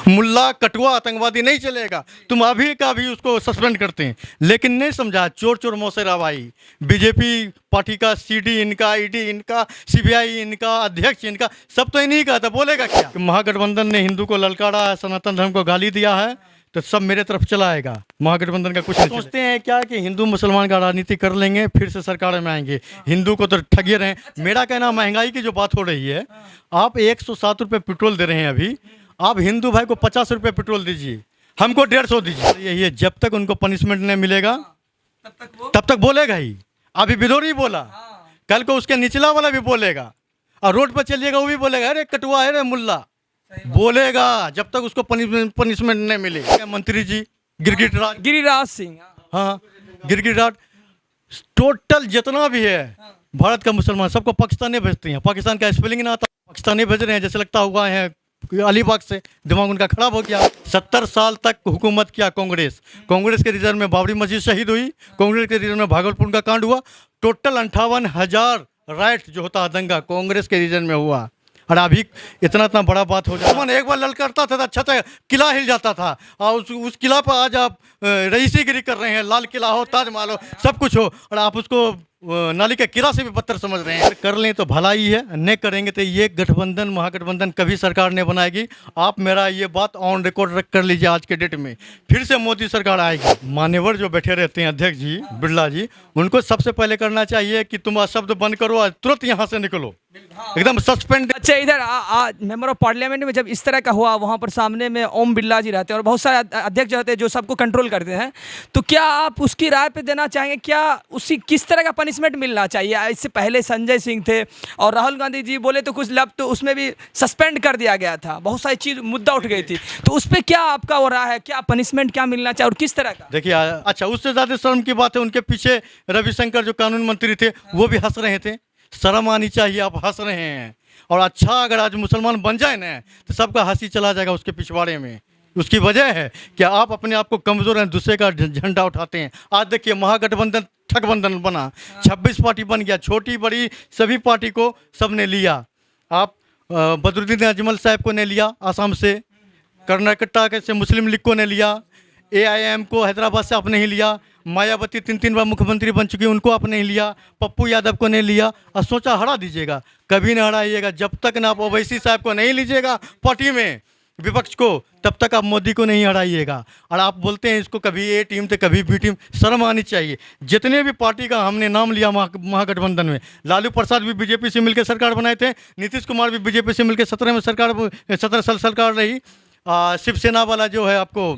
मुल्ला कटुआ आतंकवादी नहीं चलेगा। तुम अभी का भी उसको सस्पेंड करते हैं, लेकिन नहीं समझा चोर चोर मौसेरा भाई। बीजेपी पार्टी का सीडी इनका, ईडी इनका, सीबीआई इनका, अध्यक्ष इनका, सब तो इन्हीं का था। बोलेगा क्या? महागठबंधन ने हिंदू को ललकारा है, सनातन धर्म को गाली दिया है, तो सब मेरे तरफ चला आएगा। महागठबंधन का कुछ नहीं सोचते हैं क्या कि हिंदू मुसलमान का राजनीति कर लेंगे, फिर से सरकार में आएंगे। हिंदू को तो ठगे रहे हैं। मेरा कहना, महंगाई की जो बात हो रही है, आप 107 रुपये पेट्रोल दे रहे हैं अभी, आप हिंदू भाई को 50 रुपये पेट्रोल दीजिए, हमको 150 दीजिए। यही है, जब तक उनको पनिशमेंट नहीं मिलेगा तब तक बोलेगा ही। अभी विदोरी बोला, कल को उसके निचला वाला भी बोलेगा, और रोड पर चलिएगा वो भी बोलेगा अरे कटुआ है रे मुल्ला, बोलेगा जब तक उसको पनिशमेंट नहीं मिले। मंत्री जी गिरिराज सिंह, हाँ गिरगिराट, टोटल जितना भी है भारत का मुसलमान सबको पाकिस्तानी भेजते हैं। पाकिस्तान का स्पेलिंग ना आता, पाकिस्तानी भेज रहे हैं, जैसे लगता हुआ है अलीबाग से। दिमाग उनका खराब हो गया। 70 साल तक हुकूमत किया कांग्रेस के रिजर्व में बाबरी मस्जिद शहीद हुई, कांग्रेस के रिजर्व में भागलपुर का कांड हुआ। टोटल 58,000 राइट जो होता है दंगा कांग्रेस के रिजर्व में हुआ। और अभी इतना बड़ा बात हो जाए, एक बार ललकारता था तो अच्छा था, किला हिल जाता था। और उस किला पर आज आप रईसीगिरी कर रहे हैं। लाल किला हो, ताजमहल हो, सब कुछ हो, और आप उसको नाली के किला से भी पत्थर समझ रहे हैं। कर लें तो भला ही है, नहीं करेंगे तो ये गठबंधन महागठबंधन कभी सरकार नहीं बनाएगी। आप मेरा ये बात ऑन रिकॉर्ड कर लीजिए। आज के डेट में फिर से मोदी सरकार आएगी। मान्यवर जो बैठे रहते हैं अध्यक्ष जी बिरला जी, उनको सबसे पहले करना चाहिए कि तुम शब्द बंद करो और तुरंत यहाँ से निकलो, एकदम सस्पेंड। अच्छा, इधर मेंबर ऑफ पार्लियामेंट में जब इस तरह का हुआ, वहाँ पर सामने में ओम बिरला जी रहते हैं और बहुत सारे अध्यक्ष रहते हैं जो सबको कंट्रोल करते हैं, तो क्या आप उसकी राय पे देना चाहेंगे? क्या उसी किस तरह का पनिशमेंट मिलना चाहिए? इससे पहले संजय सिंह थे और राहुल गांधी जी बोले तो कुछ लब तो उसमें भी सस्पेंड कर दिया गया था, बहुत सारी चीज़ मुद्दा उठ गई थी, तो उस पर क्या आपका वो राय है? क्या पनिशमेंट क्या मिलना चाहिए और किस तरह का? देखिए, अच्छा उससे ज़्यादा शर्म की बात है, उनके पीछे रविशंकर जो कानून मंत्री थे वो भी हंस रहे थे। शर्म आनी चाहिए, आप हंस रहे हैं। और अच्छा अगर आज मुसलमान बन जाए ना तो सबका हंसी चला जाएगा उसके पिछवाड़े में। उसकी वजह है कि आप अपने आप को कमज़ोर हैं, दूसरे का झंडा उठाते हैं। आज देखिए महागठबंधन ठगबंधन बना, 26 पार्टी बन गया, छोटी बड़ी सभी पार्टी को सबने लिया। आप बदरुद्दीन अजमल साहब को ने लिया आसाम से, कर्नाटक से मुस्लिम लीग को ने लिया, AIM को हैदराबाद से आपने ही लिया, मायावती 3 बार मुख्यमंत्री बन चुकी, उनको आपने ही लिया, पप्पू यादव को नहीं लिया और सोचा हरा दीजिएगा। कभी नहीं हराइएगा जब तक ना आप ओवैसी साहब को नहीं लीजिएगा पार्टी में, विपक्ष को, तब तक आप मोदी को नहीं हराइएगा। और आप बोलते हैं इसको कभी A टीम तो कभी B टीम, शर्म आनी चाहिए। जितने भी पार्टी का हमने नाम लिया महागठबंधन में, लालू प्रसाद भी बीजेपी से मिलकर सरकार बनाए थे, नीतीश कुमार भी बीजेपी से मिलकर 17 साल सरकार रही। शिवसेना वाला जो है आपको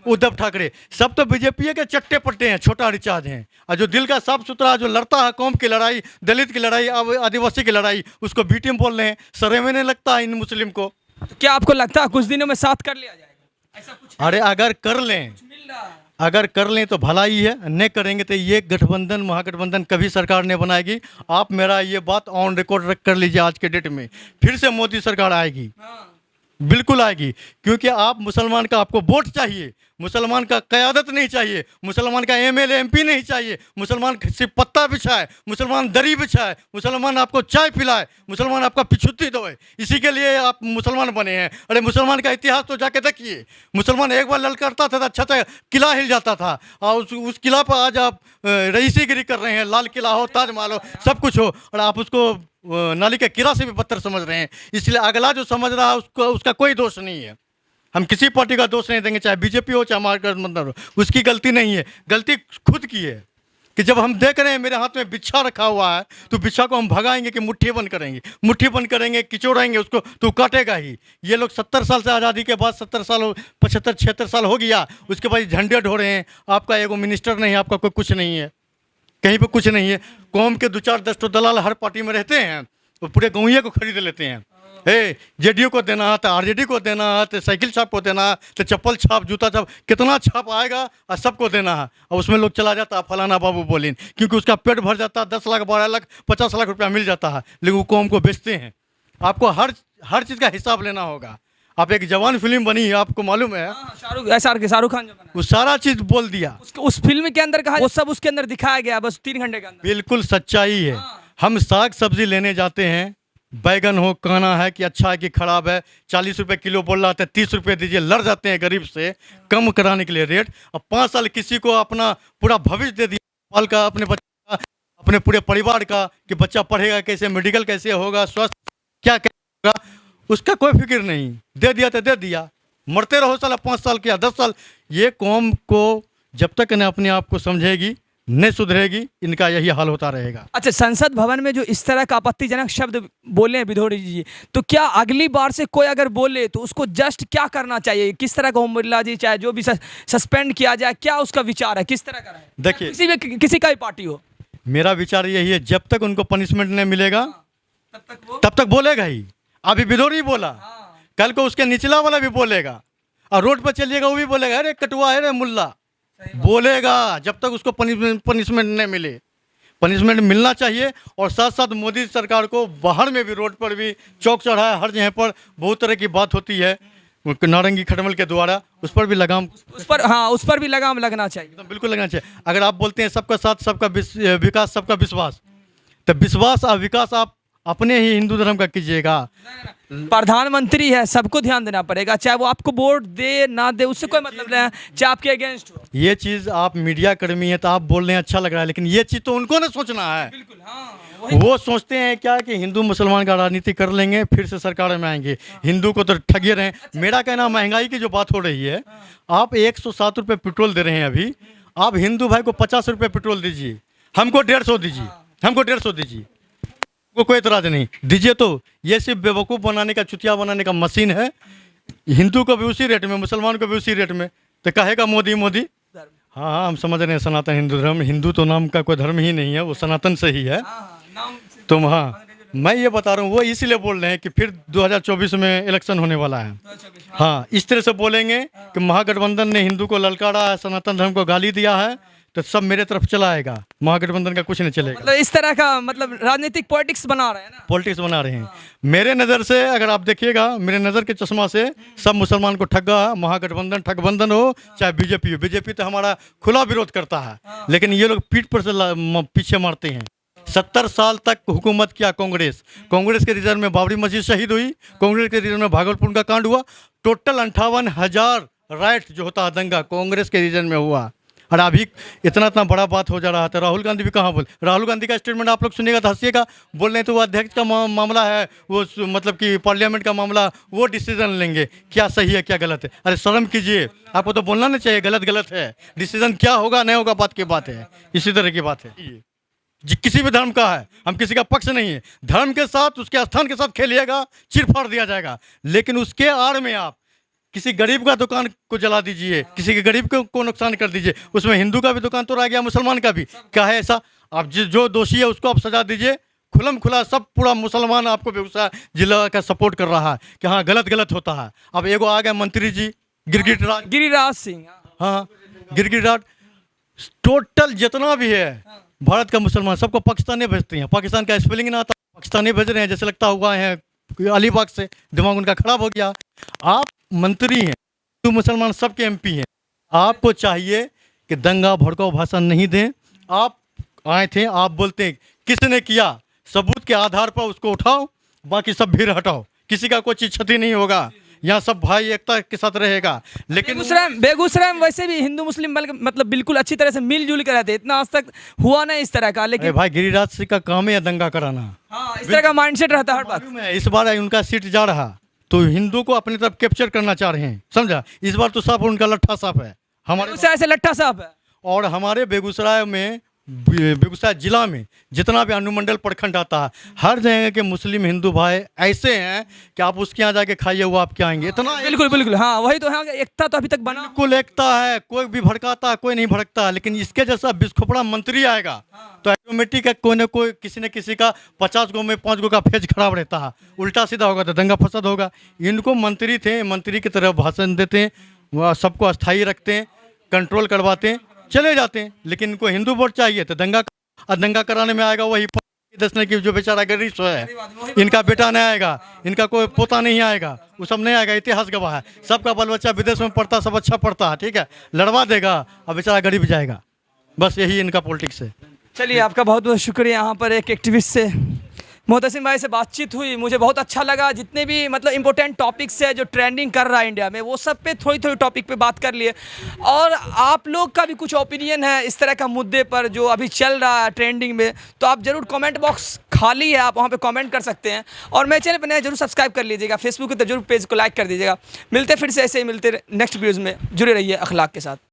उद्धव ठाकरे, सब तो बीजेपी के चट्टे पट्टे हैं, छोटा रिचार्ज हैं। और जो दिल का साफ सुथरा जो लड़ता है कौम की लड़ाई, दलित की लड़ाई, आदिवासी की लड़ाई, उसको B टीम बोल रहे हैं। शर्म नहीं लगता इन मुस्लिम को? तो क्या आपको लगता है कुछ दिनों में साथ कर लिया जाएगा? ऐसा कुछ अरे अगर कर लें तो भला ही है, नहीं करेंगे तो ये गठबंधन महागठबंधन कभी सरकार नहीं बनाएगी। आप मेरा ये बात ऑन रिकॉर्ड कर लीजिए। आज के डेट में फिर से मोदी सरकार आएगी, बिल्कुल आएगी, क्योंकि आप मुसलमान का आपको वोट चाहिए, मुसलमान का क़यादत नहीं चाहिए, मुसलमान का MLA MP नहीं चाहिए, मुसलमान सिर्फ पत्ता बिछाए, मुसलमान दरी बिछाए, मुसलमान आपको चाय पिलाए, मुसलमान आपका पिछुत्ती दो, इसी के लिए आप मुसलमान बने हैं। अरे मुसलमान का इतिहास तो जाके देखिए, मुसलमान एक बार ललकारता था तो अच्छा था, किला हिल जाता था, और उस किला पर आज आप रईसीगिरी कर रहे हैं। लाल किला हो, ताजमहल हो, सब कुछ हो, और आप उसको नाली के किला से भी पत्थर समझ रहे हैं। इसलिए अगला जो समझ रहा है उसका कोई दोष नहीं है। हम किसी पार्टी का दोष नहीं देंगे, चाहे बीजेपी हो चाहे महागठबंधन हो, उसकी गलती नहीं है। गलती खुद की है कि जब हम देख रहे हैं मेरे हाथ में बिच्छा रखा हुआ है तो बिच्छा को हम भगाएंगे कि मुट्ठी बंद करेंगे, किचोड़ेंगे उसको तो काटेगा ही। ये लोग 70 साल से आज़ादी के बाद 70 साल 75-76 साल हो गया, उसके बाद झंडे ढो रहे हैं। आपका एगो मिनिस्टर नहीं है, आपका कोई कुछ नहीं है, कहीं पे कुछ नहीं है। कौम के 2-4-10 दलाल हर पार्टी में रहते हैं, वो पूरे गाँव को खरीद लेते हैं। JDU को देना है तो RJD को देना है तो साइकिल छाप को देना है तो चप्पल छाप, जूता छाप, कितना छाप आएगा और सबको देना है। और उसमें लोग चला जाता है फलाना बाबू बोलिन, क्योंकि उसका पेट भर जाता है, 10 लाख 12 लाख 50 लाख रुपया मिल जाता है, लेकिन वो कौम को बेचते हैं। आपको हर चीज़ का हिसाब लेना होगा। आप एक जवान फिल्म बनी है, आपको मालूम है, शाहरुख खान जो बना, वो सारा चीज़ बोल दिया उस फिल्म के अंदर, कहा वो सब उसके अंदर दिखाया गया, बस 3 घंटे के अंदर। बिल्कुल सच्चाई है। हम साग सब्जी लेने जाते हैं बैगन हो कहना है कि अच्छा है कि खराब है, 40 रुपये किलो बोल रहा था, 30 रुपये दीजिए, लड़ जाते हैं गरीब से कम कराने के लिए रेट। अब 5 साल किसी को अपना पूरा भविष्य दे दिया, बाल का, अपने बच्चे का, अपने पूरे परिवार का, कि बच्चा पढ़ेगा कैसे, मेडिकल कैसे होगा, स्वास्थ्य क्या कैसे होगा, उसका कोई फिक्र नहीं। दे दिया तो दे दिया, मरते रहो साला 5 साल के या 10 साल। ये कौम को जब तक न अपने आप को समझेगी, नहीं सुधरेगी, इनका यही हाल होता रहेगा। अच्छा, संसद भवन में जो इस तरह का आपत्तिजनक शब्द बोले हैं विधोड़ी जी, तो क्या अगली बार से कोई अगर बोले तो उसको जस्ट क्या करना चाहिए? किस तरह का ओम बिरला जी चाहे जो भी सस्पेंड किया जाए, क्या उसका विचार है, किस तरह का है? देखिए, किसी का भी पार्टी हो, मेरा विचार यही है, जब तक उनको पनिशमेंट नहीं मिलेगा तब तक बोलेगा ही। अभी विधोड़ी बोला, कल को उसके निचला वाला भी बोलेगा, और रोड पर चलिएगा वो भी बोलेगा, अरे कटुआ है रे मुल्ला, बोलेगा जब तक उसको पनिशमेंट नहीं मिले। पनिशमेंट मिलना चाहिए। और साथ साथ मोदी सरकार को बाहर में भी, रोड पर भी, चौक चौराहा हर जगह पर बहुत तरह की बात होती है नारंगी खटमल के द्वारा, उस पर भी लगाम, उस पर भी लगाम लगना चाहिए, एकदम बिल्कुल लगना चाहिए। अगर आप बोलते हैं सबका साथ, सबका विकास, सबका विश्वास, तो विश्वास और विकास आप अपने ही हिंदू धर्म का कीजिएगा। प्रधानमंत्री है, सबको ध्यान देना पड़ेगा, चाहे वो आपको वोट दे ना दे, उससे कोई मतलब नहीं है, चाहे आपके अगेंस्ट हो। ये चीज़ आप मीडिया कर्मी हैं तो आप बोल रहे हैं, अच्छा लग रहा है, लेकिन ये चीज़ तो उनको ना सोचना है। बिल्कुल, वो सोचते हैं क्या कि हिंदू मुसलमान का राजनीति कर लेंगे, फिर से सरकार में आएंगे, हिंदू को तो ठगे रहे हैं। मेरा कहना, महंगाई की जो बात हो रही है, आप 107 रुपये पेट्रोल दे रहे हैं अभी, आप हिंदू भाई को 50 रुपये पेट्रोल दीजिए, हमको 150 दीजिए, हमको 150 दीजिए, को कोई एतराज नहीं, दीजिए। तो ये सिर्फ बेवकूफ़ बनाने का, चुतिया बनाने का मशीन है। हिंदू को भी उसी रेट में, मुसलमान को भी उसी रेट में, तो कहेगा मोदी मोदी। हाँ हाँ, हम समझ रहे हैं सनातन हिंदू धर्म, हिंदू तो नाम का कोई धर्म ही नहीं है, वो सनातन से ही है। तुम, हाँ, मैं ये बता रहा हूँ, वो इसीलिए बोल रहे हैं कि फिर 2024 में इलेक्शन होने वाला है। हाँ, इस तरह से बोलेंगे कि महागठबंधन ने हिंदू को ललकारा है, सनातन धर्म को गाली दिया है, तो सब मेरे तरफ चला आएगा, महागठबंधन का कुछ नहीं चलेगा। मतलब इस तरह का, मतलब राजनीतिक पॉलिटिक्स बना रहे हैं ना, पॉलिटिक्स बना रहे हैं। मेरे नज़र से अगर आप देखिएगा, मेरे नज़र के चश्मा से सब मुसलमान को ठगा है। महागठबंधन ठगबंधन हो चाहे बीजेपी हो, बीजेपी तो हमारा खुला विरोध करता है, लेकिन ये लोग पीठ पर से पीछे मारते हैं। 70 साल तक हुकूमत किया कांग्रेस, कांग्रेस के रिजर्व में बाबरी मस्जिद शहीद हुई, कांग्रेस के रिजर्व में भागलपुर का कांड हुआ, टोटल 58,000 राइट जो होता है दंगा कांग्रेस के रिजर्व में हुआ। और अभी इतना बड़ा बात हो जा रहा था। राहुल गांधी भी कहाँ बोल, राहुल गांधी का स्टेटमेंट आप लोग सुनिएगा तो हंसिएगा, बोल रहे हैं तो वो अध्यक्ष का मामला है, वो मतलब कि पार्लियामेंट का मामला, वो डिसीजन लेंगे, क्या सही है क्या गलत है। अरे शर्म कीजिए, आपको तो बोलना नहीं चाहिए गलत गलत है, डिसीजन क्या होगा नहीं होगा बात की बात है, इसी तरह की बात है। जी, किसी भी धर्म का है, हम किसी का पक्ष नहीं है, धर्म के साथ, उसके स्थान के साथ खेलिएगा, चिरफाड़ दिया जाएगा, लेकिन उसके आड़ में आप किसी गरीब का दुकान को जला दीजिए, किसी के गरीब को नुकसान कर दीजिए, उसमें हिंदू का भी दुकान तोड़ा गया, मुसलमान का भी, क्या है ऐसा? आप जो दोषी है उसको आप सजा दीजिए, खुलम खुला सब पूरा मुसलमान आपको बेगूसराय जिला का सपोर्ट कर रहा है कि हाँ गलत गलत होता है। अब एगो आ गए मंत्री जी गिरिराज सिंह, हाँ गिरिराज, टोटल जितना भी है भारत का मुसलमान सबको पाकिस्तानी भेजते हैं, पाकिस्तान का स्पेलिंग ना आता, पाकिस्तानी भेज रहे हैं, जैसे लगता हुआ है अलीबाग से, दिमाग उनका खराब हो गया। आप मंत्री हैं, हिंदू मुसलमान सबके एमपी हैं, आपको चाहिए कि दंगा भड़काऊ भाषण नहीं दें। आप आए थे, आप बोलते हैं किसने किया, सबूत के आधार पर उसको उठाओ, बाकी सब भीड़ हटाओ, किसी का कोई चीज क्षति नहीं होगा, यहाँ सब भाई एकता के साथ रहेगा। लेकिन बेगूसराय में वैसे भी हिंदू मुस्लिम मतलब बिल्कुल अच्छी तरह से मिलजुल कर रहते, इतना आज तक हुआ नहीं इस तरह का। लेकिन भाई गिरिराज सिंह का काम है दंगा कराना, हाँ, इस तरह का माइंडसेट रहता है हर बात में। इस बार उनका सीट जा रहा तो हिंदू को अपनी तरफ कैप्चर करना चाह रहे हैं, समझा? इस बार तो साफ उनका लट्ठा साफ है, हमारे ऐसे लट्ठा साफ है। और हमारे बेगूसराय में, बेगूसराय जिला में जितना भी अनुमंडल प्रखंड आता है, हर जगह के मुस्लिम हिंदू भाई ऐसे हैं कि आप उसके यहाँ जाके खाइए, वो आपके आएंगे, इतना बिल्कुल बिल्कुल, हाँ वही तो है, एकता तो अभी तक बना, बिल्कुल एकता है, कोई भी भड़काता है, कोई नहीं भड़कता। लेकिन इसके जैसा बिस्खोपड़ा मंत्री आएगा तो ऑटोमेटिक कोई न कोई, किसी न किसी का 50 गो में 5 गो का फेज खराब रहता है, उल्टा सीधा होगा तो दंगा फसाद होगा। इनको मंत्री थे, मंत्री की तरह भाषण देते हैं, वह सबको अस्थायी रखते हैं, कंट्रोल करवाते हैं, चले जाते हैं। लेकिन इनको हिंदू वोट चाहिए तो दंगा कराने में आएगा वही दसने की जो बेचारा गरीब है, इनका बेटा नहीं आएगा, इनका कोई पोता नहीं आएगा, वो सब नहीं आएगा, इतिहास गवाह है। सबका बाल बच्चा विदेश में पढ़ता, सब अच्छा पढ़ता है, ठीक है, लड़वा देगा, अब बेचारा गरीब जाएगा। बस यही इनका पॉलिटिक्स है। चलिए, आपका बहुत बहुत शुक्रिया यहाँ पर एक एक्टिविस्ट से मोहतसिम भाई से बातचीत हुई, मुझे बहुत अच्छा लगा। जितने भी मतलब इंपॉर्टेंट टॉपिक्स है जो ट्रेंडिंग कर रहा है इंडिया में, वो सब पे थोड़ी थोड़ी टॉपिक पे बात कर लिए। और आप लोग का भी कुछ ओपिनियन है इस तरह का मुद्दे पर जो अभी चल रहा है ट्रेंडिंग में, तो आप ज़रूर कमेंट बॉक्स खाली है, आप वहाँ पे कमेंट कर सकते हैं। और मेरे चैनल पर नए जरूर सब्सक्राइब कर लीजिएगा, फेसबुक पे तो जरूर पेज को लाइक कर दीजिएगा। मिलते फिर से ऐसे ही मिलते नेक्स्ट वीडियोज़ में, जुड़े रहिए अखलाक के साथ।